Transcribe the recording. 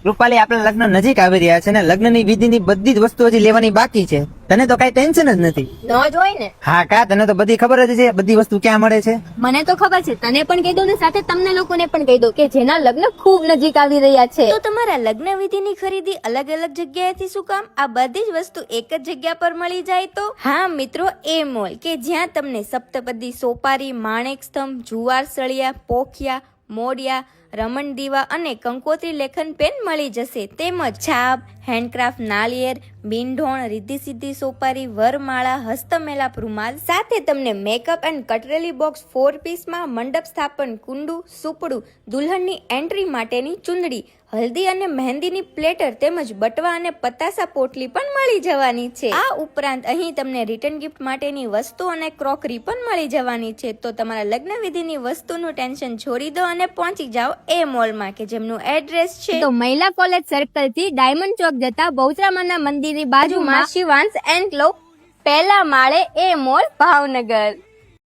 કૃપાલી, આપણે લગ્ન નજીક આવી રહ્યા છે ને લગ્નની વિધિની બધી જ વસ્તુ હજી લેવાની બાકી છે. તને તો કઈ ટેન્શન જ નથી. ન જ હોય ને. હા કા, તને તો બધી ખબર જ છે બધી વસ્તુ ક્યાં મળે છે. મને તો ખબર છે, તને પણ કહી દો ને સાથે તમને લોકોને પણ કહી દો કે જેના લગ્ન ખૂબ નજીક આવી રહ્યા છે. તો તમારા લગ્ન વિધિની ખરીદી અલગ અલગ જગ્યાએથી શું કામ? આ બધી જ વસ્તુ એક જ જગ્યા પર મળી જાય તો? હા મિત્રો, એ મોલ કે જ્યાં તમને સપ્તપદી, સોપારી, માણેક સ્તંભ, જુવાર સળિયા, પોખિયા, મોડિયા, રમણ દીવા અને કંકોત્રી લેખન પેન મળી જશે. તેમજ છાપ, હેન્ડક્રાફ્ટ નાળિયેર, બિનઢોણ, રીધી સીધી સોપારી, વરમાળા, હસ્તમેલાપ રૂમાલ, સાથે તમને મેકઅપ એન્ડ કટરેલી બોક્સ 4 પીસમાં, મંડપ સ્થાપન કુંડું, સુપડું, દુલ્હનની એન્ટ્રી માટેની ચુંદડી, હલ્દી અને મહેંદીની પ્લેટર તેમજ બટવા અને પતાસા પોટલી પણ મળી જવાની છે. આ ઉપરાંત અહીં તમને રિટર્ન ગિફ્ટ માટેની વસ્તુ અને ક્રોકરી પણ મળી જવાની છે. તો તમારા લગ્ન વિધિની વસ્તુનું ટેન્શન છોડી દો અને પહોંચી જાઓ એ મોલમાં કે જેમનું એડ્રેસ છે તો મહિલા કોલેજ સર્કલ થી ડાયમંડ ચોક જતા બહુચરામાના મંદિરની બાજુમાં શિવાંશ એન્ડ ક્લબ, પહેલા માળે, એ મોલ, ભાવનગર.